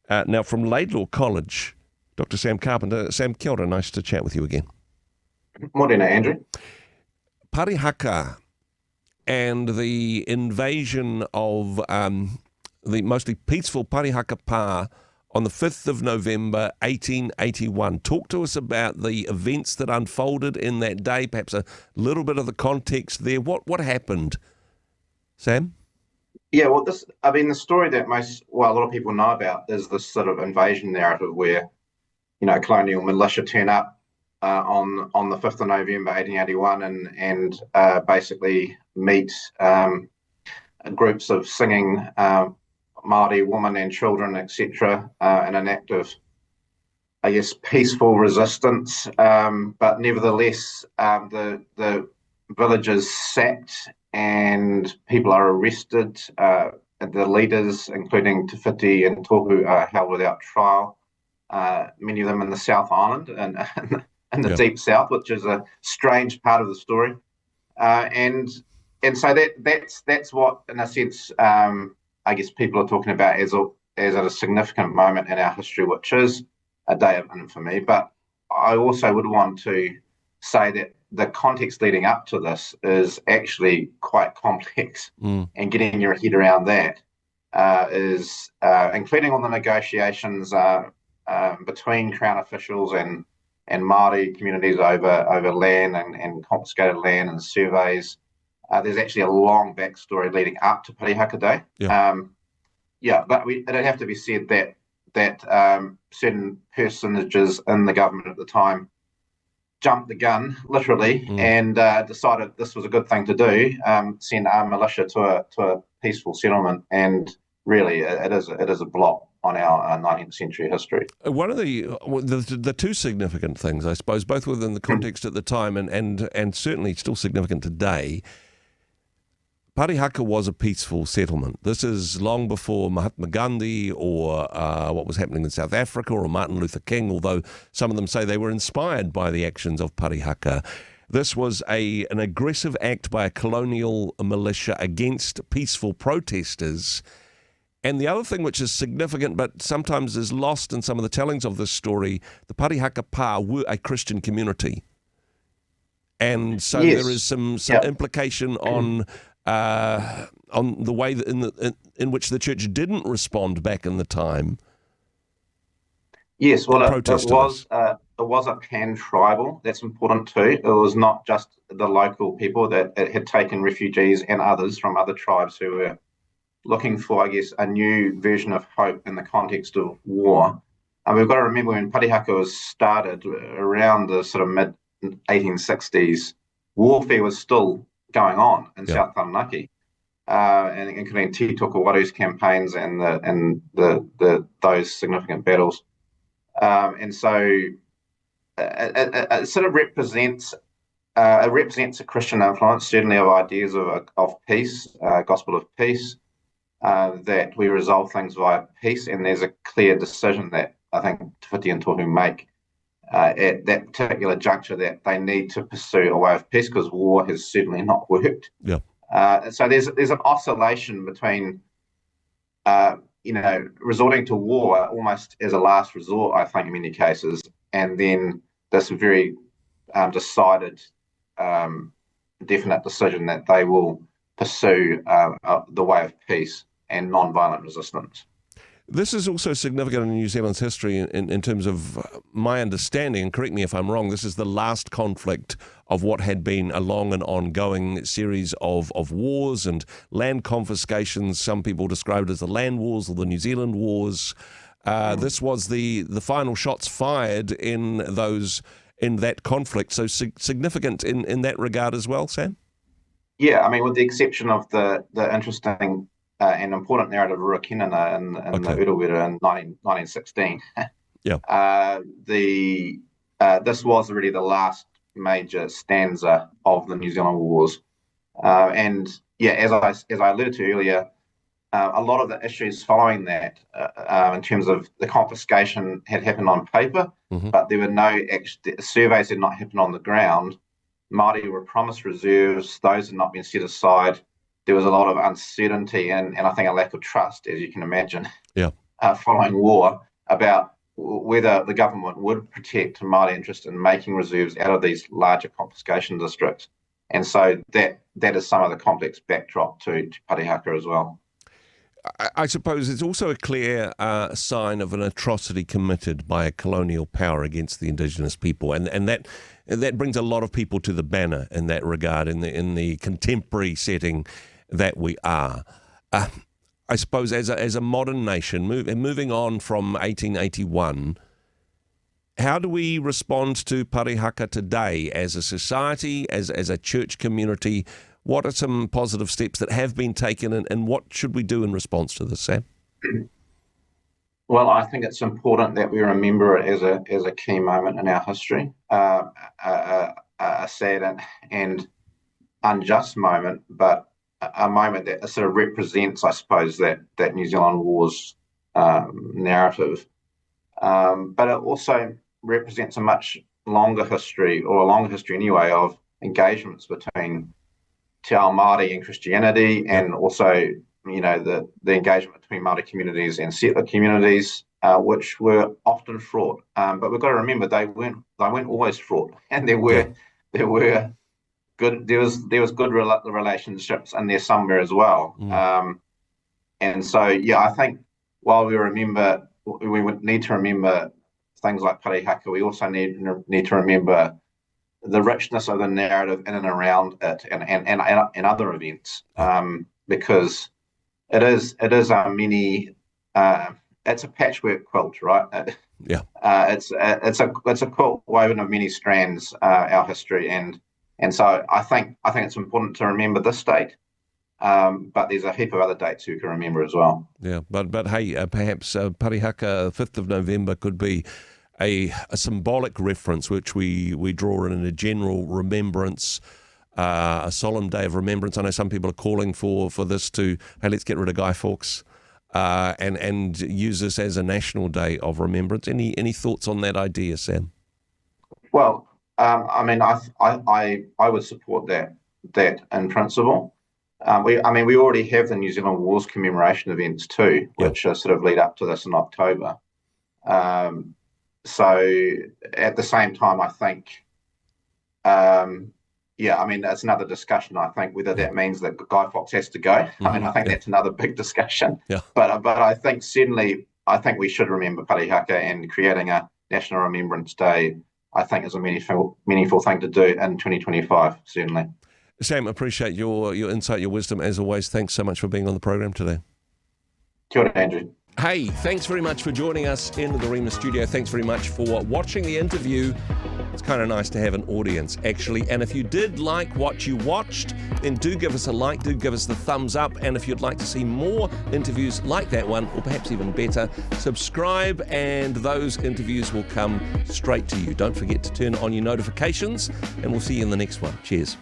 Now, from Laidlaw College, Dr Sam Carpenter. Sam, kia ora, nice to chat with you again. Morena, Andrew. Parihaka and the invasion of the mostly peaceful Parihaka Pa on the 5th of November 1881. Talk to us about the events that unfolded in that day, perhaps a little bit of the context there. What happened, Sam? Yeah, well, the story that a lot of people know about is this sort of invasion narrative where, colonial militia turn up on the 5th of November 1881 and basically meet groups of singing Maori women and children, etc., in an act of, I guess, peaceful resistance. But nevertheless, the village is sacked and people are arrested. The leaders, including Te Whiti and Tohu, are held without trial. Many of them in the South Island and in the Deep South, which is a strange part of the story. And so that's what, in a sense, I guess people are talking about as a significant moment in our history, which is a day of infamy. But I also would want to say that the context leading up to this is actually quite complex, and getting your head around that is including all the negotiations between Crown officials and Maori communities over land and confiscated land and surveys. There's actually a long backstory leading up to Parihaka Day. But it'd have to be said that certain personages in the government at the time jumped the gun, literally, and decided this was a good thing to do, send armed militia to a peaceful settlement, and really it is a blot on our 19th century history. One of the two significant things, I suppose, both within the context at the time and certainly still significant today, Parihaka was a peaceful settlement. This is long before Mahatma Gandhi or what was happening in South Africa or Martin Luther King, although some of them say they were inspired by the actions of Parihaka. This was an aggressive act by a colonial militia against peaceful protesters. And the other thing which is significant but sometimes is lost in some of the tellings of this story, the Parihaka Pa were a Christian community. And so there is some implication on the way in which the church didn't respond back in the time. Yes, well, it was a pan-tribal. That's important too. It was not just the local people that it had taken refugees and others from other tribes who were looking for, I guess, a new version of hope in the context of war. And we've got to remember when Parihaka was started around the sort of mid-1860s, warfare was still going on in South Taranaki, and including Te Tokawaru's campaigns and those significant battles. And so it sort of represents a Christian influence, certainly of ideas of peace, gospel of peace, that we resolve things via peace. And there's a clear decision that I think Te Whiti and Tohu make at that particular juncture that they need to pursue a way of peace because war has certainly not worked. So there's an oscillation between resorting to war almost as a last resort, I think, in many cases, and then this very decided, definite decision that they will pursue the way of peace and non-violent resistance. This is also significant in New Zealand's history in terms of my understanding, and correct me if I'm wrong, this is the last conflict of what had been a long and ongoing series of wars and land confiscations. Some people describe it as the Land Wars or the New Zealand Wars. This was the final shots fired in that conflict, so significant in that regard as well, Sam? Yeah, I mean, with the exception of the interesting and important narrative of Ruakinana in the Urquhart in 1916. This was really the last major stanza of the New Zealand Wars. And as I alluded to earlier, a lot of the issues following that, in terms of the confiscation, had happened on paper, but there were no surveys had not happened on the ground. Māori were promised reserves; those had not been set aside. There was a lot of uncertainty and I think a lack of trust, as you can imagine. following war about whether the government would protect Māori interest in making reserves out of these larger confiscation districts. And so that is some of the complex backdrop to Parihaka as well. I suppose it's also a clear sign of an atrocity committed by a colonial power against the Indigenous people, and that brings a lot of people to the banner in that regard, in the contemporary setting that we are. I suppose as a modern nation, moving on from 1881, how do we respond to Parihaka today as a society, as a church community? What are some positive steps that have been taken, and what should we do in response to this, Sam? Well, I think it's important that we remember it as a key moment in our history, a sad and unjust moment, but a moment that sort of represents, I suppose, that New Zealand War's narrative. But it also represents a much longer history, or a longer history anyway, of engagements between Te Ao Māori and Christianity, and also, the engagement between Māori communities and settler communities, which were often fraught. But we've got to remember they weren't always fraught, and there was good relationships in there somewhere as well. And so, I think while we would need to remember things like Parihaka, we also need to remember the richness of the narrative in and around it, and other events, because it is a mini, it's a patchwork quilt, right? It's a quilt woven of many strands, our history, and so I think it's important to remember this date, but there's a heap of other dates you can remember as well. Yeah, but hey, perhaps Parihaka, 5th of November, could be a symbolic reference which we draw in a general remembrance, a solemn day of remembrance. I know some people are calling for this to, hey, let's get rid of Guy Fawkes, and use this as a national day of remembrance. Any thoughts on that idea, Sam? Well, I would support that in principle. We already have the New Zealand Wars commemoration events too, which sort of lead up to this in October. So at the same time, I think, that's another discussion, I think, whether that means that Guy Fawkes has to go. I think that's another big discussion. Yeah. But I think certainly, we should remember Parihaka, and creating a National Remembrance Day, I think, is a meaningful thing to do in 2025, certainly. Sam, appreciate your insight, your wisdom, as always. Thanks so much for being on the program today. Kia ora, Andrew. Hey, thanks very much for joining us in the Rhema studio. Thanks very much for watching the interview. It's kind of nice to have an audience, actually. And if you did like what you watched, then do give us a like, do give us the thumbs up. And if you'd like to see more interviews like that one, or perhaps even better, subscribe, and those interviews will come straight to you. Don't forget to turn on your notifications, and we'll see you in the next one. Cheers.